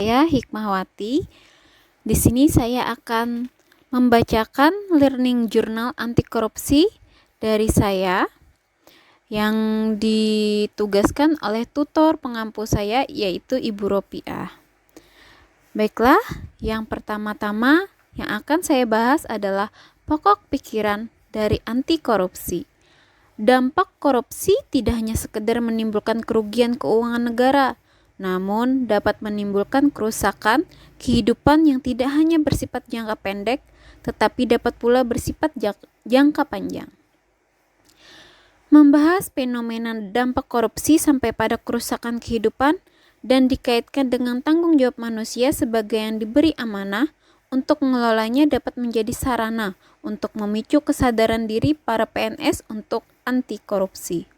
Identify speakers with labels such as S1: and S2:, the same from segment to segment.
S1: Saya Hikmahwati. Di sini saya akan membacakan learning journal anti korupsi dari saya yang ditugaskan oleh tutor pengampu saya, yaitu Ibu Ropiah. Baiklah, yang pertama-tama yang akan saya bahas adalah pokok pikiran dari anti korupsi. Dampak korupsi tidak hanya sekedar menimbulkan kerugian keuangan negara, namun dapat menimbulkan kerusakan kehidupan yang tidak hanya bersifat jangka pendek, tetapi dapat pula bersifat jangka panjang. Membahas fenomena dampak korupsi sampai pada kerusakan kehidupan dan dikaitkan dengan tanggung jawab manusia sebagai yang diberi amanah untuk mengelolanya dapat menjadi sarana untuk memicu kesadaran diri para PNS untuk anti korupsi.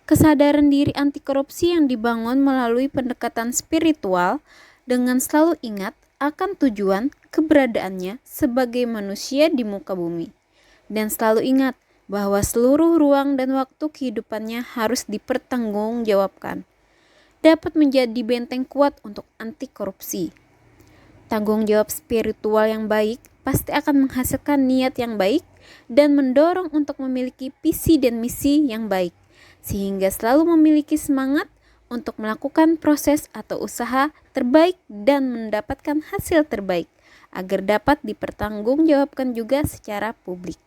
S1: Kesadaran diri anti korupsi yang dibangun melalui pendekatan spiritual dengan selalu ingat akan tujuan keberadaannya sebagai manusia di muka bumi. Dan selalu ingat bahwa seluruh ruang dan waktu kehidupannya harus dipertanggungjawabkan. Dapat menjadi benteng kuat untuk anti korupsi. Tanggung jawab spiritual yang baik pasti akan menghasilkan niat yang baik dan mendorong untuk memiliki visi dan misi yang baik, sehingga selalu memiliki semangat untuk melakukan proses atau usaha terbaik dan mendapatkan hasil terbaik, agar dapat dipertanggungjawabkan juga secara publik.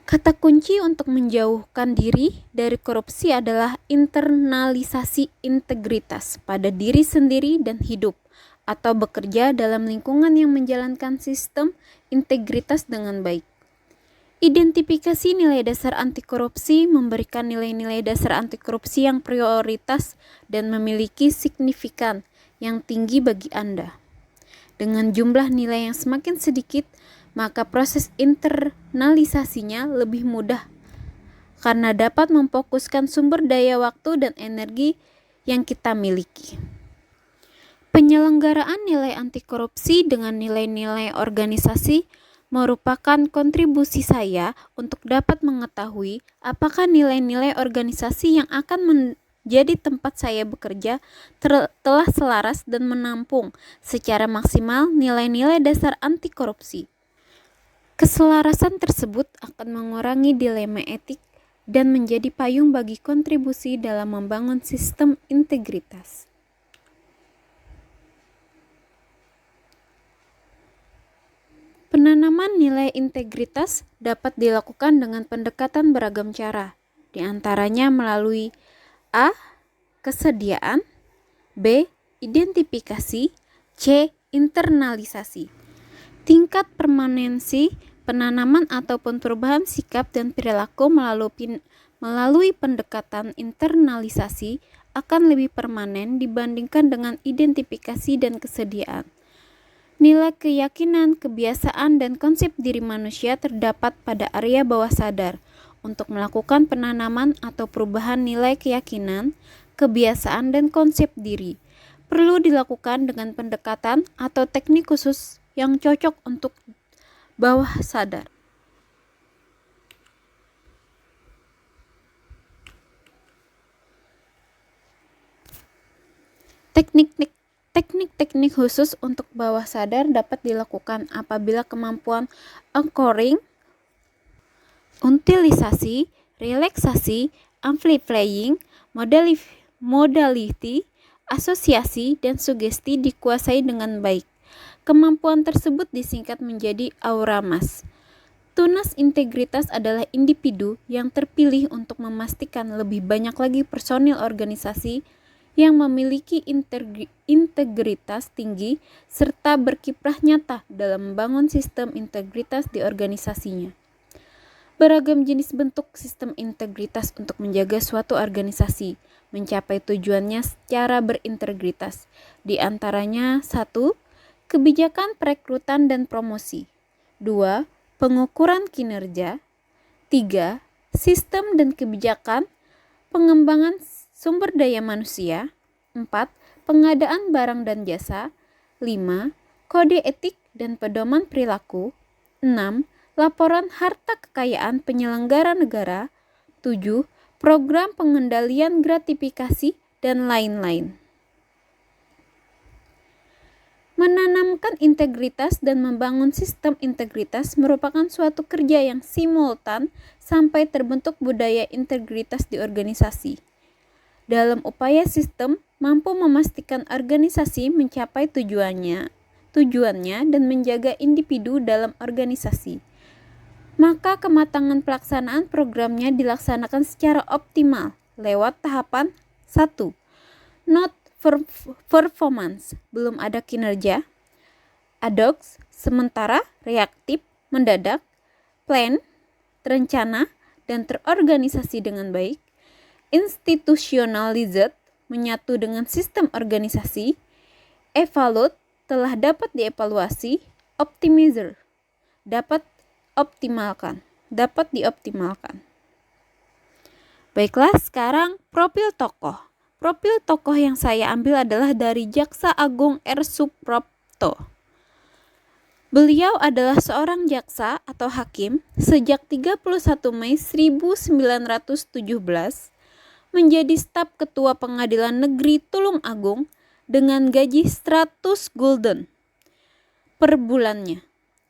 S1: Kata kunci untuk menjauhkan diri dari korupsi adalah internalisasi integritas pada diri sendiri dan hidup, atau bekerja dalam lingkungan yang menjalankan sistem integritas dengan baik. Identifikasi nilai dasar anti korupsi memberikan nilai-nilai dasar anti korupsi yang prioritas dan memiliki signifikan yang tinggi bagi Anda. Dengan jumlah nilai yang semakin sedikit, maka proses internalisasinya lebih mudah karena dapat memfokuskan sumber daya waktu dan energi yang kita miliki. Penyelenggaraan nilai anti korupsi dengan nilai-nilai organisasi merupakan kontribusi saya untuk dapat mengetahui apakah nilai-nilai organisasi yang akan menjadi tempat saya bekerja telah selaras dan menampung secara maksimal nilai-nilai dasar anti korupsi. Keselarasan tersebut akan mengurangi dilema etik dan menjadi payung bagi kontribusi dalam membangun sistem integritas. Penanaman nilai integritas dapat dilakukan dengan pendekatan beragam cara, di antaranya melalui A. Kesediaan, B. Identifikasi, C. Internalisasi. Tingkat permanensi penanaman ataupun perubahan sikap dan perilaku melalui pendekatan internalisasi akan lebih permanen dibandingkan dengan identifikasi dan kesediaan. Nilai keyakinan, kebiasaan, dan konsep diri manusia terdapat pada area bawah sadar. Untuk melakukan penanaman atau perubahan nilai keyakinan, kebiasaan, dan konsep diri, perlu dilakukan dengan pendekatan atau teknik khusus yang cocok untuk bawah sadar. Teknik khusus untuk bawah sadar dapat dilakukan apabila kemampuan anchoring, utilisasi, relaksasi, amplifying, modality, asosiasi, dan sugesti dikuasai dengan baik. Kemampuan tersebut disingkat menjadi auramas. Tunas integritas adalah individu yang terpilih untuk memastikan lebih banyak lagi personil organisasi yang memiliki integritas tinggi serta berkiprah nyata dalam membangun sistem integritas di organisasinya. Beragam jenis bentuk sistem integritas untuk menjaga suatu organisasi mencapai tujuannya secara berintegritas. Di antaranya 1. Kebijakan perekrutan dan promosi. 2. Pengukuran kinerja. 3. Sistem dan kebijakan pengembangan sumber daya manusia. 4. Pengadaan barang dan jasa. 5. Kode etik dan pedoman perilaku. 6. Laporan harta kekayaan penyelenggara negara. 7. Program pengendalian gratifikasi dan lain-lain. Menanamkan integritas dan membangun sistem integritas merupakan suatu kerja yang simultan sampai terbentuk budaya integritas di organisasi. Dalam upaya sistem mampu memastikan organisasi mencapai tujuannya dan menjaga individu dalam organisasi, maka kematangan pelaksanaan programnya dilaksanakan secara optimal lewat tahapan 1. Not performance, belum ada kinerja. Adox, sementara, reaktif, mendadak. Plan, terencana, dan terorganisasi dengan baik. Institutionalized, menyatu dengan sistem organisasi. Evaluate, telah dapat dievaluasi. Optimizer, dapat dioptimalkan. Baiklah, sekarang profil tokoh. Profil tokoh yang saya ambil adalah dari Jaksa Agung R. Suprapto. Beliau adalah seorang jaksa atau hakim sejak 31 Mei 1917, menjadi staf ketua Pengadilan Negeri Tulung Agung dengan gaji 100 gulden per bulannya.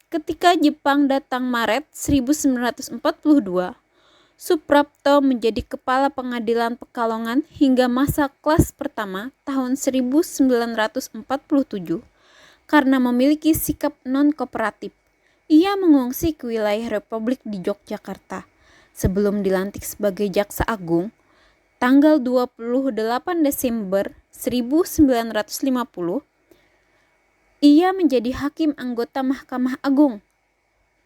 S1: Ketika Jepang datang Maret 1942, Suprapto menjadi kepala pengadilan Pekalongan hingga masa kelas pertama tahun 1947 karena memiliki sikap non-kooperatif. Ia mengungsi ke wilayah Republik di Yogyakarta. Sebelum dilantik sebagai Jaksa Agung, tanggal 28 Desember 1950, ia menjadi hakim anggota Mahkamah Agung.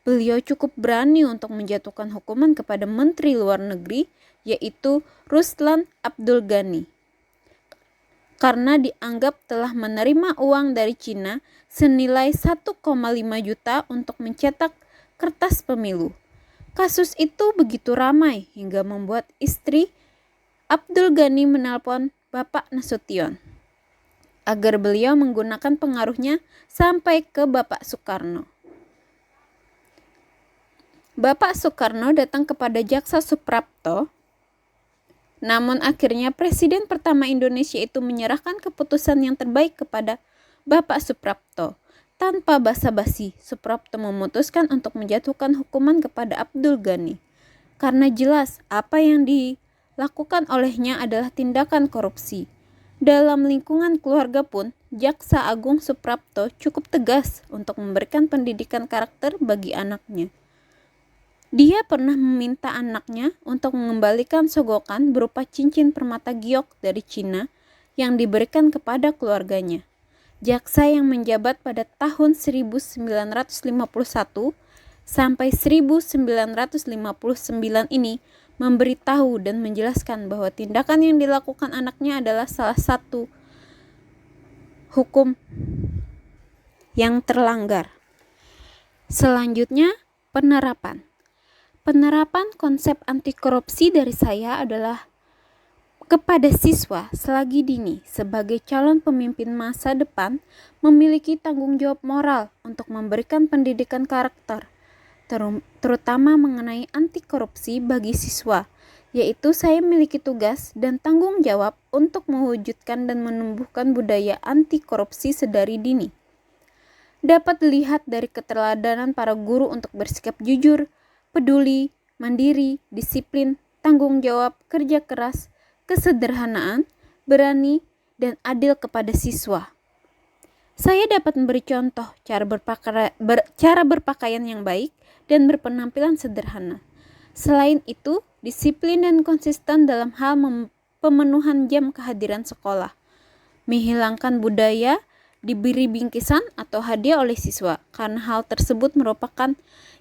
S1: Beliau cukup berani untuk menjatuhkan hukuman kepada Menteri Luar Negeri, yaitu Ruslan Abdul Ghani, karena dianggap telah menerima uang dari Cina senilai 1,5 juta untuk mencetak kertas pemilu. Kasus itu begitu ramai hingga membuat istri Abdul Ghani menelpon Bapak Nasution agar beliau menggunakan pengaruhnya sampai ke Bapak Soekarno. Bapak Soekarno datang kepada Jaksa Suprapto, namun akhirnya Presiden pertama Indonesia itu menyerahkan keputusan yang terbaik kepada Bapak Suprapto. Tanpa basa-basi, Suprapto memutuskan untuk menjatuhkan hukuman kepada Abdul Ghani, karena jelas apa yang dilakukan olehnya adalah tindakan korupsi. Dalam lingkungan keluarga pun, Jaksa Agung Suprapto cukup tegas untuk memberikan pendidikan karakter bagi anaknya. Dia pernah meminta anaknya untuk mengembalikan sogokan berupa cincin permata giok dari Cina yang diberikan kepada keluarganya. Jaksa yang menjabat pada tahun 1951 sampai 1959 ini memberitahu dan menjelaskan bahwa tindakan yang dilakukan anaknya adalah salah satu hukum yang terlanggar. Selanjutnya, penerapan. Penerapan konsep anti korupsi dari saya adalah kepada siswa selagi dini sebagai calon pemimpin masa depan memiliki tanggung jawab moral untuk memberikan pendidikan karakter, terutama mengenai anti korupsi bagi siswa, yaitu saya memiliki tugas dan tanggung jawab untuk mewujudkan dan menumbuhkan budaya anti korupsi sedari dini. Dapat dilihat dari keteladanan para guru untuk bersikap jujur, peduli, mandiri, disiplin, tanggung jawab, kerja keras, kesederhanaan, berani, dan adil kepada siswa. Saya dapat memberi contoh cara berpakaian yang baik dan berpenampilan sederhana. Selain itu, disiplin dan konsisten dalam hal pemenuhan jam kehadiran sekolah. Menghilangkan budaya diberi bingkisan atau hadiah oleh siswa, karena hal tersebut merupakan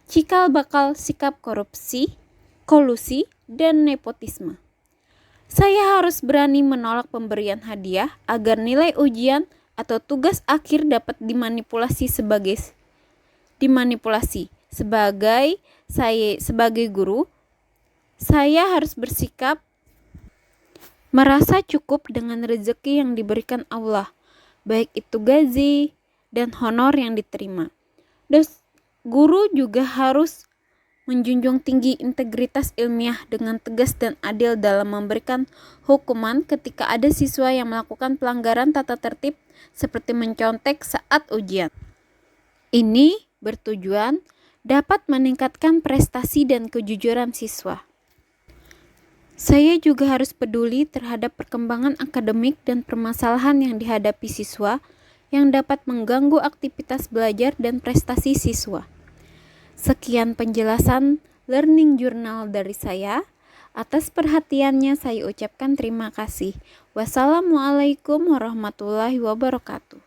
S1: cikal bakal sikap korupsi, kolusi, dan nepotisme. Saya harus berani menolak pemberian hadiah agar nilai ujian atau tugas akhir dapat dimanipulasi. Sebagai guru, saya harus bersikap merasa cukup dengan rezeki yang diberikan Allah, baik itu gaji dan honor yang diterima. Guru juga harus menjunjung tinggi integritas ilmiah dengan tegas dan adil dalam memberikan hukuman ketika ada siswa yang melakukan pelanggaran tata tertib seperti mencontek saat ujian. Ini bertujuan dapat meningkatkan prestasi dan kejujuran siswa. Saya juga harus peduli terhadap perkembangan akademik dan permasalahan yang dihadapi siswa yang dapat mengganggu aktivitas belajar dan prestasi siswa. Sekian penjelasan Learning Journal dari saya. Atas perhatiannya saya ucapkan terima kasih. Wassalamualaikum warahmatullahi wabarakatuh.